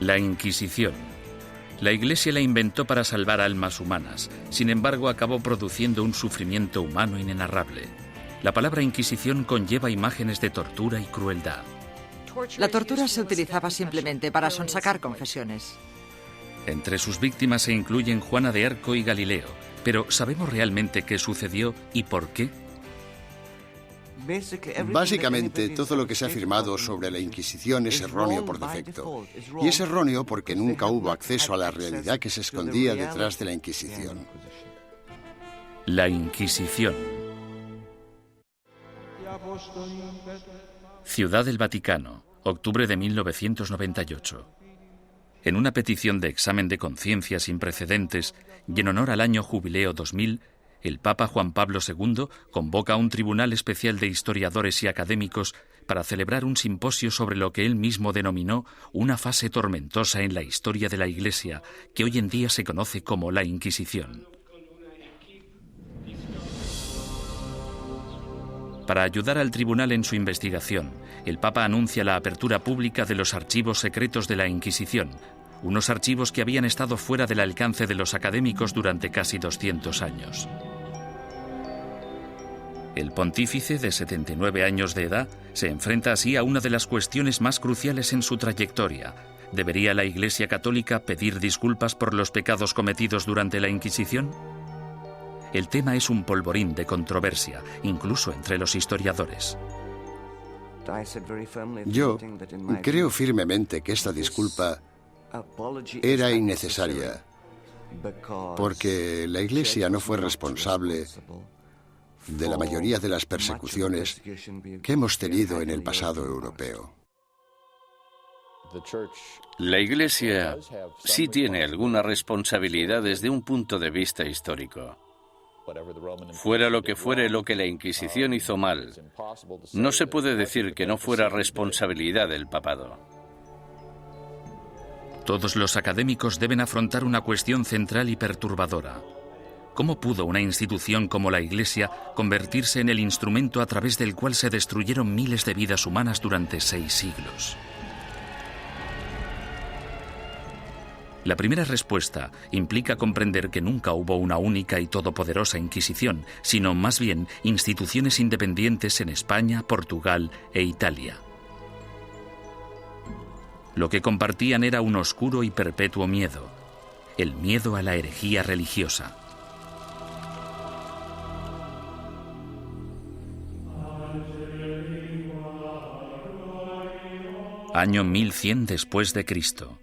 La Inquisición. La Iglesia la inventó para salvar almas humanas, sin embargo acabó produciendo un sufrimiento humano inenarrable. La palabra Inquisición conlleva imágenes de tortura y crueldad. La tortura se utilizaba simplemente para sonsacar confesiones. Entre sus víctimas se incluyen Juana de Arco y Galileo, pero ¿sabemos realmente qué sucedió y por qué? Básicamente, todo lo que se ha afirmado sobre la Inquisición es erróneo por defecto. Y es erróneo porque nunca hubo acceso a la realidad que se escondía detrás de la Inquisición. La Inquisición. Ciudad del Vaticano, octubre de 1998. En una petición de examen de conciencia sin precedentes y en honor al año jubileo 2000, el Papa Juan Pablo II convoca a un tribunal especial de historiadores y académicos para celebrar un simposio sobre lo que él mismo denominó una fase tormentosa en la historia de la Iglesia, que hoy en día se conoce como la Inquisición. Para ayudar al tribunal en su investigación, el Papa anuncia la apertura pública de los archivos secretos de la Inquisición, unos archivos que habían estado fuera del alcance de los académicos durante casi 200 años. El pontífice, de 79 años de edad, se enfrenta así a una de las cuestiones más cruciales en su trayectoria. ¿Debería la Iglesia Católica pedir disculpas por los pecados cometidos durante la Inquisición? El tema es un polvorín de controversia, incluso entre los historiadores. Yo creo firmemente que esta disculpa era innecesaria, porque la Iglesia no fue responsable de la mayoría de las persecuciones que hemos tenido en el pasado europeo. La Iglesia sí tiene alguna responsabilidad desde un punto de vista histórico. Fuera lo que fuere lo que la Inquisición hizo mal, no se puede decir que no fuera responsabilidad del papado. Todos los académicos deben afrontar una cuestión central y perturbadora. ¿Cómo pudo una institución como la Iglesia convertirse en el instrumento a través del cual se destruyeron miles de vidas humanas durante 6 siglos? La primera respuesta implica comprender que nunca hubo una única y todopoderosa Inquisición, sino más bien instituciones independientes en España, Portugal e Italia. Lo que compartían era un oscuro y perpetuo miedo, el miedo a la herejía religiosa. Año 1100 después de Cristo.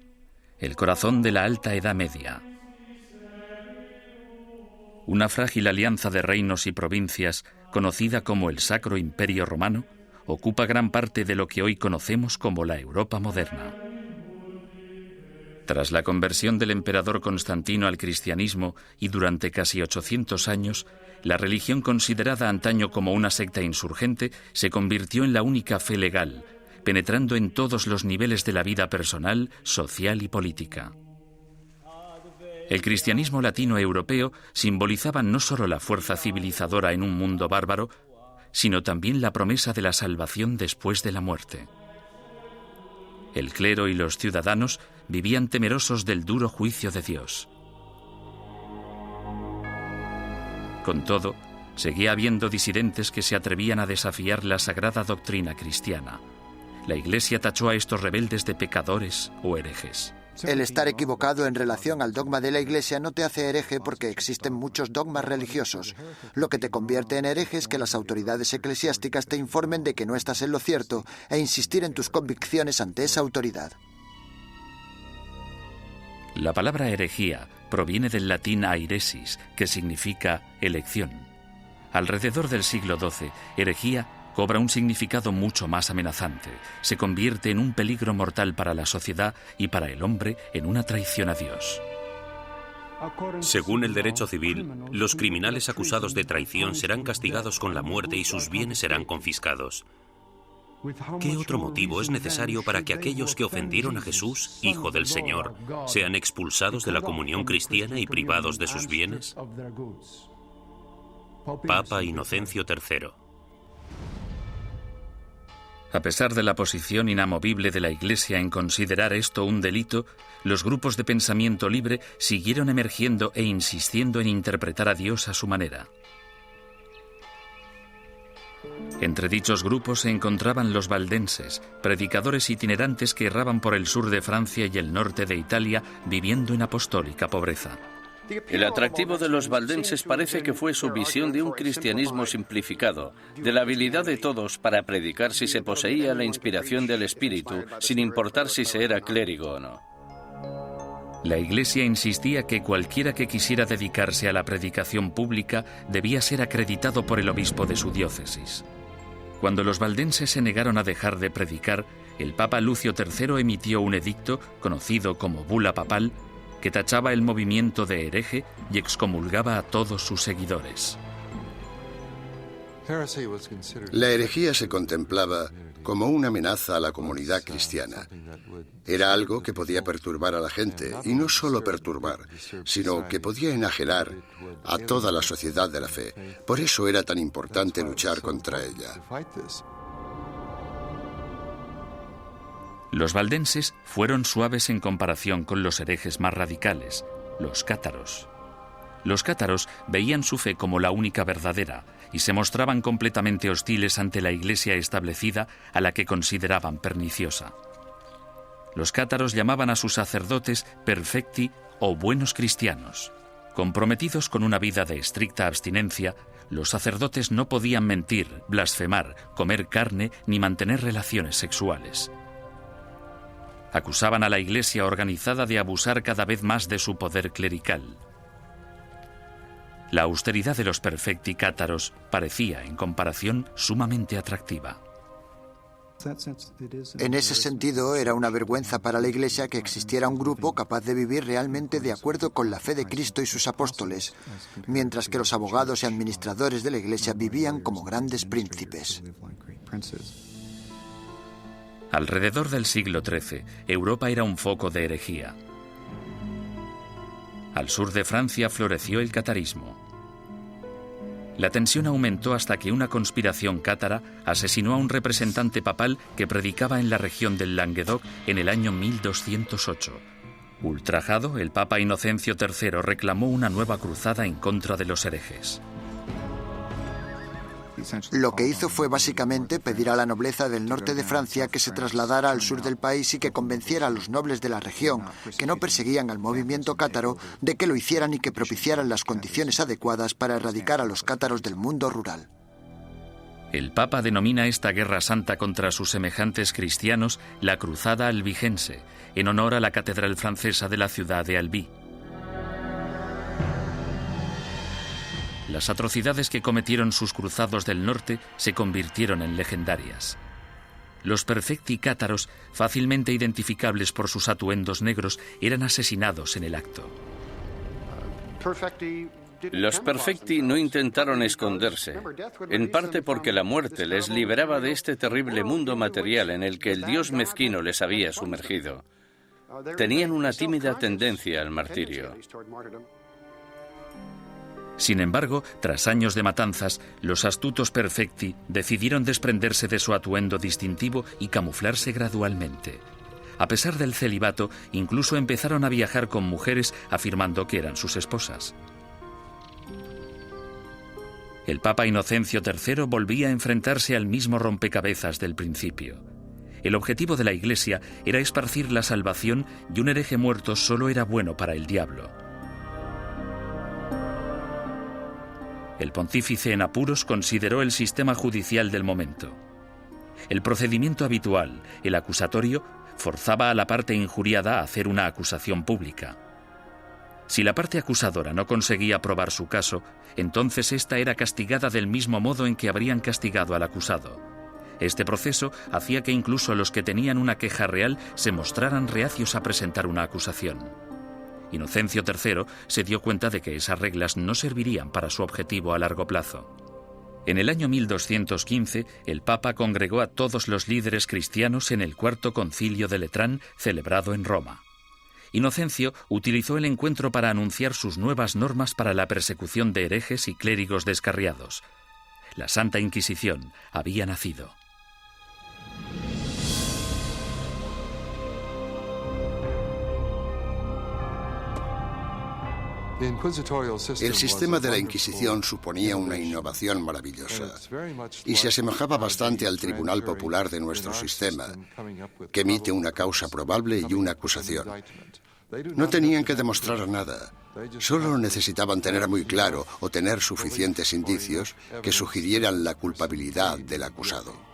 El corazón de la Alta Edad Media. Una frágil alianza de reinos y provincias, conocida como el Sacro Imperio Romano, ocupa gran parte de lo que hoy conocemos como la Europa moderna. Tras la conversión del emperador Constantino al cristianismo y durante casi 800 años, la religión considerada antaño como una secta insurgente se convirtió en la única fe legal, penetrando en todos los niveles de la vida personal, social y política. El cristianismo latino-europeo simbolizaba no solo la fuerza civilizadora en un mundo bárbaro, sino también la promesa de la salvación después de la muerte. El clero y los ciudadanos vivían temerosos del duro juicio de Dios. Con todo, seguía habiendo disidentes que se atrevían a desafiar la sagrada doctrina cristiana. La Iglesia tachó a estos rebeldes de pecadores o herejes. El estar equivocado en relación al dogma de la Iglesia no te hace hereje porque existen muchos dogmas religiosos. Lo que te convierte en hereje es que las autoridades eclesiásticas te informen de que no estás en lo cierto e insistir en tus convicciones ante esa autoridad. La palabra herejía proviene del latín airesis, que significa elección. Alrededor del siglo XII, herejía cobra un significado mucho más amenazante. Se convierte en un peligro mortal para la sociedad y para el hombre en una traición a Dios. Según el derecho civil, los criminales acusados de traición serán castigados con la muerte y sus bienes serán confiscados. ¿Qué otro motivo es necesario para que aquellos que ofendieron a Jesús, Hijo del Señor, sean expulsados de la comunión cristiana y privados de sus bienes? Papa Inocencio III. A pesar de la posición inamovible de la Iglesia en considerar esto un delito, los grupos de pensamiento libre siguieron emergiendo e insistiendo en interpretar a Dios a su manera. Entre dichos grupos se encontraban los valdenses, predicadores itinerantes que erraban por el sur de Francia y el norte de Italia, viviendo en apostólica pobreza. El atractivo de los valdenses parece que fue su visión de un cristianismo simplificado, de la habilidad de todos para predicar si se poseía la inspiración del Espíritu, sin importar si se era clérigo o no. La Iglesia insistía que cualquiera que quisiera dedicarse a la predicación pública debía ser acreditado por el obispo de su diócesis. Cuando los valdenses se negaron a dejar de predicar, el Papa Lucio III emitió un edicto, conocido como Bula Papal, que tachaba el movimiento de hereje y excomulgaba a todos sus seguidores. La herejía se contemplaba como una amenaza a la comunidad cristiana. Era algo que podía perturbar a la gente, y no solo perturbar, sino que podía enajenar a toda la sociedad de la fe. Por eso era tan importante luchar contra ella. Los valdenses fueron suaves en comparación con los herejes más radicales, los cátaros. Los cátaros veían su fe como la única verdadera y se mostraban completamente hostiles ante la Iglesia establecida, a la que consideraban perniciosa. Los cátaros llamaban a sus sacerdotes perfecti o buenos cristianos. Comprometidos con una vida de estricta abstinencia, los sacerdotes no podían mentir, blasfemar, comer carne ni mantener relaciones sexuales. Acusaban a la Iglesia organizada de abusar cada vez más de su poder clerical. La austeridad de los perfecti cátaros parecía, en comparación, sumamente atractiva. En ese sentido, era una vergüenza para la Iglesia que existiera un grupo capaz de vivir realmente de acuerdo con la fe de Cristo y sus apóstoles, mientras que los abogados y administradores de la Iglesia vivían como grandes príncipes. Alrededor del siglo XIII, Europa era un foco de herejía. Al sur de Francia floreció el catarismo. La tensión aumentó hasta que una conspiración cátara asesinó a un representante papal que predicaba en la región del Languedoc en el año 1208. Ultrajado, el Papa Inocencio III reclamó una nueva cruzada en contra de los herejes. Lo que hizo fue básicamente pedir a la nobleza del norte de Francia que se trasladara al sur del país y que convenciera a los nobles de la región, que no perseguían al movimiento cátaro, de que lo hicieran y que propiciaran las condiciones adecuadas para erradicar a los cátaros del mundo rural. El Papa denomina esta guerra santa contra sus semejantes cristianos la Cruzada Albigense, en honor a la catedral francesa de la ciudad de Albi. Las atrocidades que cometieron sus cruzados del norte se convirtieron en legendarias. Los perfecti cátaros, fácilmente identificables por sus atuendos negros, eran asesinados en el acto. Los perfecti no intentaron esconderse, en parte porque la muerte les liberaba de este terrible mundo material en el que el Dios mezquino les había sumergido. Tenían una tímida tendencia al martirio. Sin embargo, tras años de matanzas, los astutos perfecti decidieron desprenderse de su atuendo distintivo y camuflarse gradualmente. A pesar del celibato, incluso empezaron a viajar con mujeres afirmando que eran sus esposas. El Papa Inocencio III volvía a enfrentarse al mismo rompecabezas del principio. El objetivo de la Iglesia era esparcir la salvación y un hereje muerto solo era bueno para el diablo. El pontífice en apuros consideró el sistema judicial del momento. El procedimiento habitual, el acusatorio, forzaba a la parte injuriada a hacer una acusación pública. Si la parte acusadora no conseguía probar su caso, entonces ésta era castigada del mismo modo en que habrían castigado al acusado. Este proceso hacía que incluso los que tenían una queja real se mostraran reacios a presentar una acusación. Inocencio III se dio cuenta de que esas reglas no servirían para su objetivo a largo plazo. En el año 1215, el Papa congregó a todos los líderes cristianos en el Cuarto Concilio de Letrán, celebrado en Roma. Inocencio utilizó el encuentro para anunciar sus nuevas normas para la persecución de herejes y clérigos descarriados. La Santa Inquisición había nacido. El sistema de la Inquisición suponía una innovación maravillosa y se asemejaba bastante al Tribunal Popular de nuestro sistema, que emite una causa probable y una acusación. No tenían que demostrar nada, solo necesitaban tener muy claro o tener suficientes indicios que sugirieran la culpabilidad del acusado.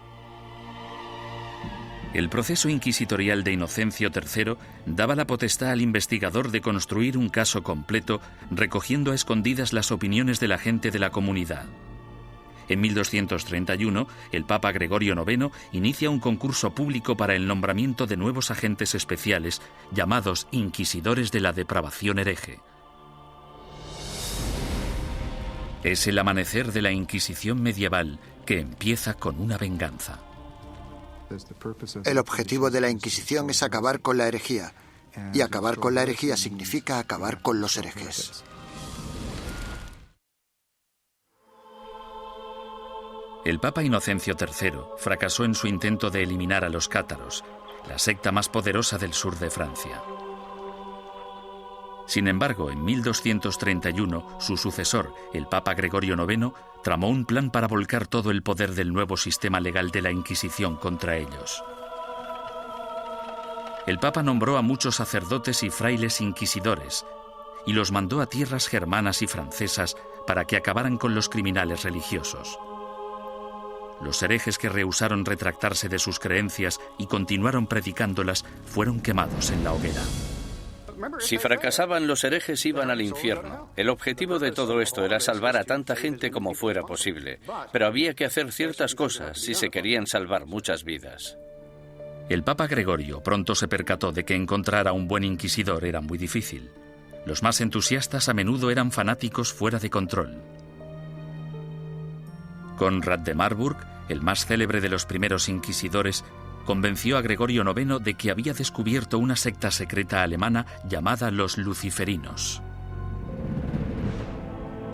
El proceso inquisitorial de Inocencio III daba la potestad al investigador de construir un caso completo, recogiendo a escondidas las opiniones de la gente de la comunidad. En 1231, el Papa Gregorio IX inicia un concurso público para el nombramiento de nuevos agentes especiales, llamados inquisidores de la depravación hereje. Es el amanecer de la Inquisición medieval, que empieza con una venganza. El objetivo de la Inquisición es acabar con la herejía, y acabar con la herejía significa acabar con los herejes. El Papa Inocencio III fracasó en su intento de eliminar a los cátaros, la secta más poderosa del sur de Francia. Sin embargo, en 1231, su sucesor, el Papa Gregorio IX, tramó un plan para volcar todo el poder del nuevo sistema legal de la Inquisición contra ellos. El Papa nombró a muchos sacerdotes y frailes inquisidores y los mandó a tierras germanas y francesas para que acabaran con los criminales religiosos. Los herejes que rehusaron retractarse de sus creencias y continuaron predicándolas fueron quemados en la hoguera. Si fracasaban, los herejes iban al infierno. El objetivo de todo esto era salvar a tanta gente como fuera posible, pero había que hacer ciertas cosas si se querían salvar muchas vidas. El Papa Gregorio pronto se percató de que encontrar a un buen inquisidor era muy difícil. Los más entusiastas a menudo eran fanáticos fuera de control. Conrad de Marburg, el más célebre de los primeros inquisidores, convenció a Gregorio IX de que había descubierto una secta secreta alemana llamada los luciferinos.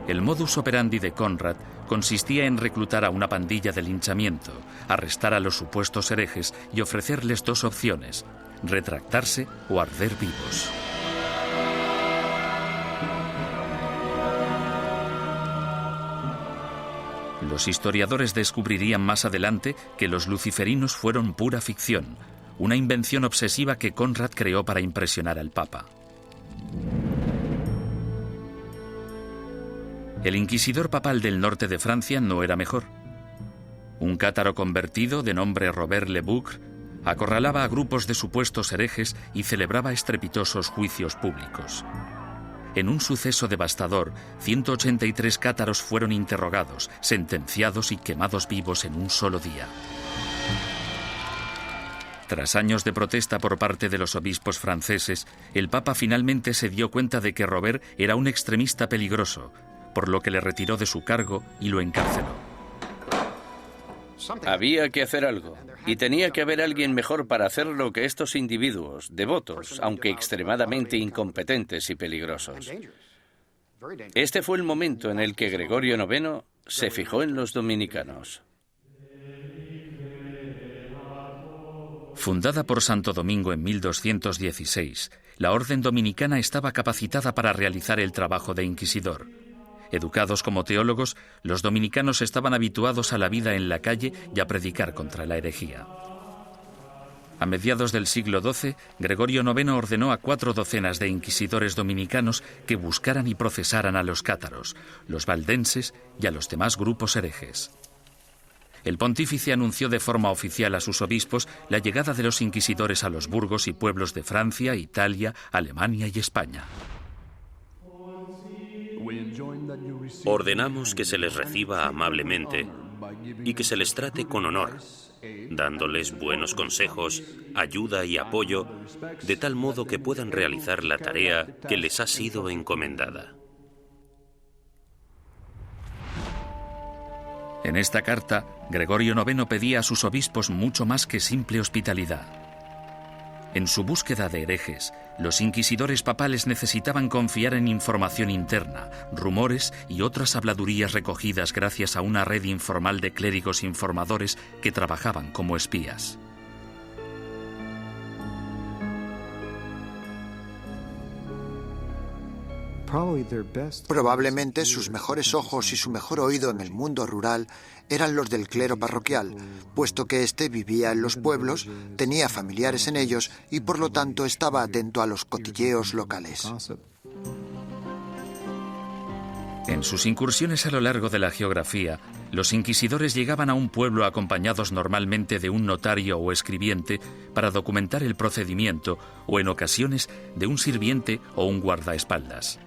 El modus operandi de Conrad consistía en reclutar a una pandilla de linchamiento, arrestar a los supuestos herejes y ofrecerles dos opciones: retractarse o arder vivos. Los historiadores descubrirían más adelante que los luciferinos fueron pura ficción, una invención obsesiva que Conrad creó para impresionar al Papa. El inquisidor papal del norte de Francia no era mejor. Un cátaro convertido de nombre Robert Le Boucre acorralaba a grupos de supuestos herejes y celebraba estrepitosos juicios públicos. En un suceso devastador, 183 cátaros fueron interrogados, sentenciados y quemados vivos en un solo día. Tras años de protesta por parte de los obispos franceses, el Papa finalmente se dio cuenta de que Robert era un extremista peligroso, por lo que le retiró de su cargo y lo encarceló. Había que hacer algo, y tenía que haber alguien mejor para hacerlo que estos individuos, devotos, aunque extremadamente incompetentes y peligrosos. Este fue el momento en el que Gregorio IX se fijó en los dominicanos. Fundada por Santo Domingo en 1216, la Orden Dominicana estaba capacitada para realizar el trabajo de inquisidor. Educados como teólogos, los dominicanos estaban habituados a la vida en la calle y a predicar contra la herejía. A mediados del siglo XII, Gregorio IX ordenó a 4 docenas de inquisidores dominicanos que buscaran y procesaran a los cátaros, los valdenses y a los demás grupos herejes. El pontífice anunció de forma oficial a sus obispos la llegada de los inquisidores a los burgos y pueblos de Francia, Italia, Alemania y España. Ordenamos que se les reciba amablemente y que se les trate con honor, dándoles buenos consejos, ayuda y apoyo, de tal modo que puedan realizar la tarea que les ha sido encomendada. En esta carta, Gregorio IX pedía a sus obispos mucho más que simple hospitalidad. En su búsqueda de herejes, los inquisidores papales necesitaban confiar en información interna, rumores y otras habladurías recogidas gracias a una red informal de clérigos informadores que trabajaban como espías. Probablemente sus mejores ojos y su mejor oído en el mundo rural eran los del clero parroquial, puesto que éste vivía en los pueblos, tenía familiares en ellos y por lo tanto estaba atento a los cotilleos locales. En sus incursiones a lo largo de la geografía, los inquisidores llegaban a un pueblo acompañados normalmente de un notario o escribiente para documentar el procedimiento o, en ocasiones, de un sirviente o un guardaespaldas.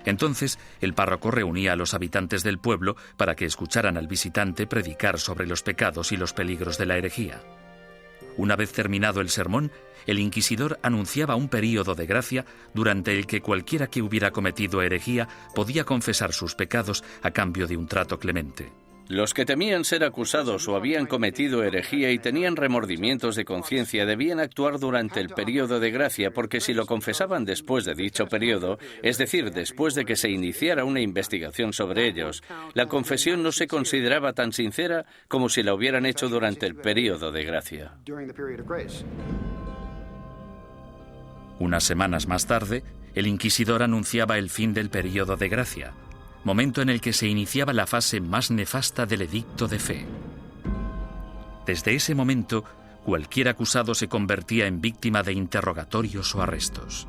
Entonces, el párroco reunía a los habitantes del pueblo para que escucharan al visitante predicar sobre los pecados y los peligros de la herejía. Una vez terminado el sermón, el inquisidor anunciaba un período de gracia durante el que cualquiera que hubiera cometido herejía podía confesar sus pecados a cambio de un trato clemente. Los que temían ser acusados o habían cometido herejía y tenían remordimientos de conciencia debían actuar durante el período de gracia, porque si lo confesaban después de dicho período, es decir, después de que se iniciara una investigación sobre ellos, la confesión no se consideraba tan sincera como si la hubieran hecho durante el período de gracia. Unas semanas más tarde, el inquisidor anunciaba el fin del período de gracia, momento en el que se iniciaba la fase más nefasta del edicto de fe. Desde ese momento, cualquier acusado se convertía en víctima de interrogatorios o arrestos.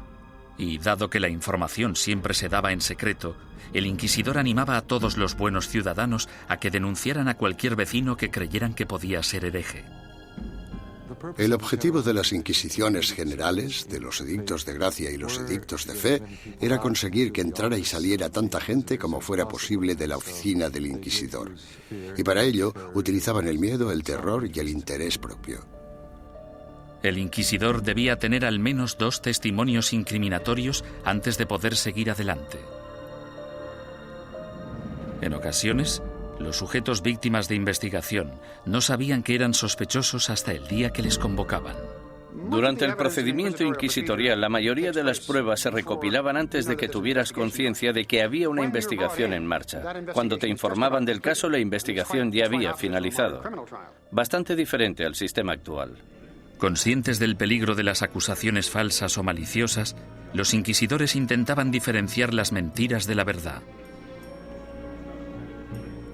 Y dado que la información siempre se daba en secreto, el inquisidor animaba a todos los buenos ciudadanos a que denunciaran a cualquier vecino que creyeran que podía ser hereje. El objetivo de las inquisiciones generales, de los edictos de gracia y los edictos de fe, era conseguir que entrara y saliera tanta gente como fuera posible de la oficina del inquisidor. Y para ello utilizaban el miedo, el terror y el interés propio. El inquisidor debía tener al menos 2 testimonios incriminatorios antes de poder seguir adelante. En ocasiones, los sujetos víctimas de investigación no sabían que eran sospechosos hasta el día que les convocaban. Durante el procedimiento inquisitorial, la mayoría de las pruebas se recopilaban antes de que tuvieras conciencia de que había una investigación en marcha. Cuando te informaban del caso, la investigación ya había finalizado. Bastante diferente al sistema actual. Conscientes del peligro de las acusaciones falsas o maliciosas, los inquisidores intentaban diferenciar las mentiras de la verdad.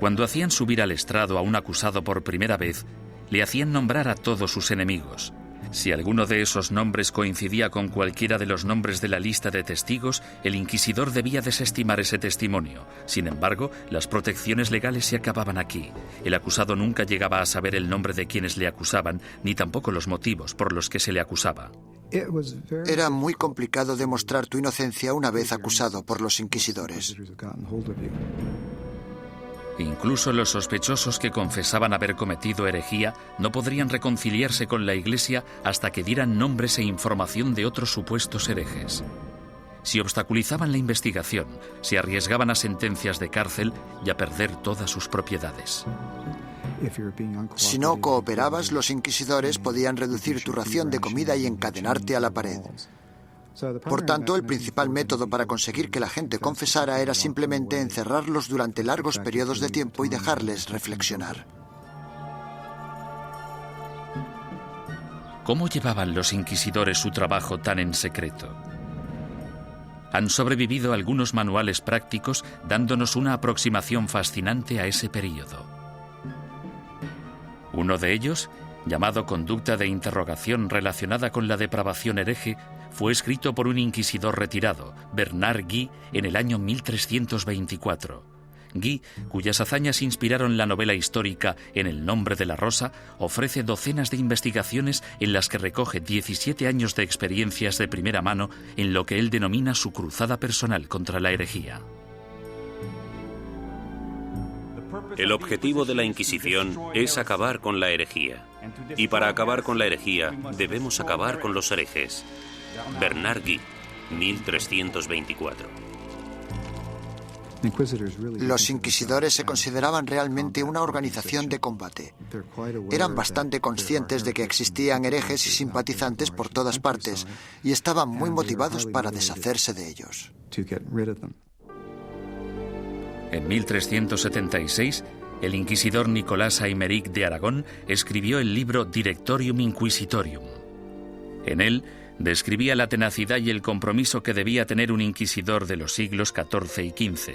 Cuando hacían subir al estrado a un acusado por primera vez, le hacían nombrar a todos sus enemigos. Si alguno de esos nombres coincidía con cualquiera de los nombres de la lista de testigos, el inquisidor debía desestimar ese testimonio. Sin embargo, las protecciones legales se acababan aquí. El acusado nunca llegaba a saber el nombre de quienes le acusaban, ni tampoco los motivos por los que se le acusaba. Era muy complicado demostrar tu inocencia una vez acusado por los inquisidores. Incluso los sospechosos que confesaban haber cometido herejía no podrían reconciliarse con la Iglesia hasta que dieran nombres e información de otros supuestos herejes. Si obstaculizaban la investigación, se arriesgaban a sentencias de cárcel y a perder todas sus propiedades. Si no cooperabas, los inquisidores podían reducir tu ración de comida y encadenarte a la pared. Por tanto, el principal método para conseguir que la gente confesara era simplemente encerrarlos durante largos periodos de tiempo y dejarles reflexionar. ¿Cómo llevaban los inquisidores su trabajo tan en secreto? Han sobrevivido algunos manuales prácticos dándonos una aproximación fascinante a ese período. Uno de ellos, llamado Conducta de interrogación relacionada con la depravación hereje, fue escrito por un inquisidor retirado, Bernard Guy, en el año 1324. Guy, cuyas hazañas inspiraron la novela histórica En el nombre de la rosa, ofrece docenas de investigaciones en las que recoge 17 años de experiencias de primera mano en lo que él denomina su cruzada personal contra la herejía. El objetivo de la Inquisición es acabar con la herejía. Y para acabar con la herejía, debemos acabar con los herejes. Bernard Guy, 1324. Los inquisidores se consideraban realmente una organización de combate. Eran bastante conscientes de que existían herejes y simpatizantes por todas partes y estaban muy motivados para deshacerse de ellos. En 1376, el inquisidor Nicolás Aymeric de Aragón escribió el libro Directorium Inquisitorium. En él Describía la tenacidad y el compromiso que debía tener un inquisidor de los siglos XIV y XV,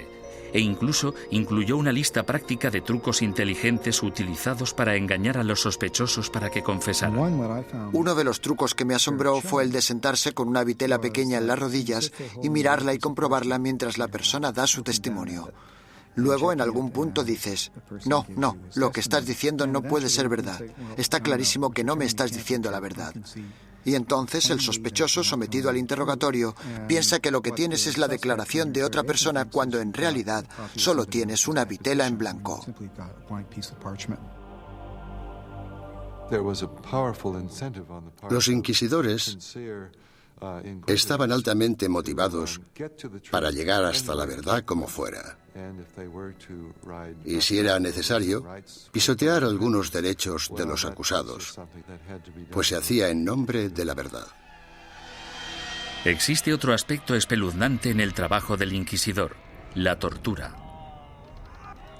e incluso incluyó una lista práctica de trucos inteligentes utilizados para engañar a los sospechosos para que confesaran. Uno de los trucos que me asombró fue el de sentarse con una vitela pequeña en las rodillas y mirarla y comprobarla mientras la persona da su testimonio. Luego, en algún punto dices, no, lo que estás diciendo no puede ser verdad. Está clarísimo que no me estás diciendo la verdad. Y entonces el sospechoso, sometido al interrogatorio, piensa que lo que tienes es la declaración de otra persona cuando en realidad solo tienes una vitela en blanco. Los inquisidores estaban altamente motivados para llegar hasta la verdad como fuera. Y si era necesario, pisotear algunos derechos de los acusados, pues se hacía en nombre de la verdad. Existe otro aspecto espeluznante en el trabajo del inquisidor: la tortura.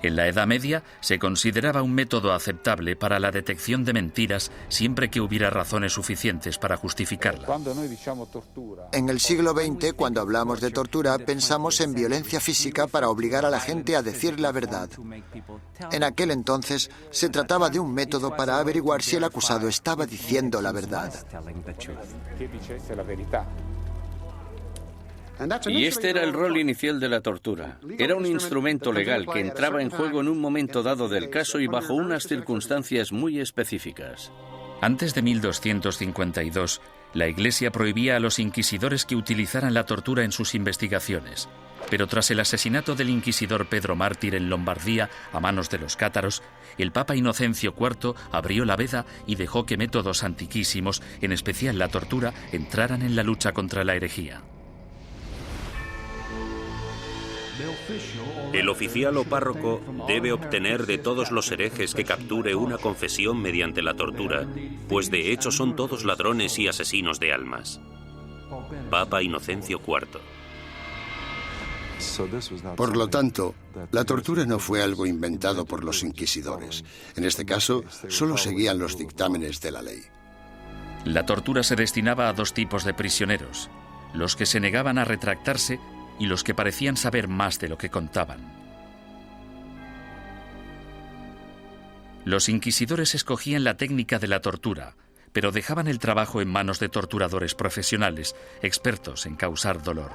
En la Edad Media se consideraba un método aceptable para la detección de mentiras siempre que hubiera razones suficientes para justificarla. En el siglo XX, cuando hablamos de tortura, pensamos en violencia física para obligar a la gente a decir la verdad. En aquel entonces se trataba de un método para averiguar si el acusado estaba diciendo la verdad. Y este era el rol inicial de la tortura. Era un instrumento legal que entraba en juego en un momento dado del caso y bajo unas circunstancias muy específicas. Antes de 1252, la Iglesia prohibía a los inquisidores que utilizaran la tortura en sus investigaciones. Pero tras el asesinato del inquisidor Pedro Mártir en Lombardía a manos de los cátaros, el Papa Inocencio IV abrió la veda y dejó que métodos antiquísimos, en especial la tortura, entraran en la lucha contra la herejía. El oficial o párroco debe obtener de todos los herejes que capture una confesión mediante la tortura, pues de hecho son todos ladrones y asesinos de almas. Papa Inocencio IV. Por lo tanto, la tortura no fue algo inventado por los inquisidores. En este caso, solo seguían los dictámenes de la ley. La tortura se destinaba a dos tipos de prisioneros: los que se negaban a retractarse y los que parecían saber más de lo que contaban. Los inquisidores escogían la técnica de la tortura, pero dejaban el trabajo en manos de torturadores profesionales, expertos en causar dolor.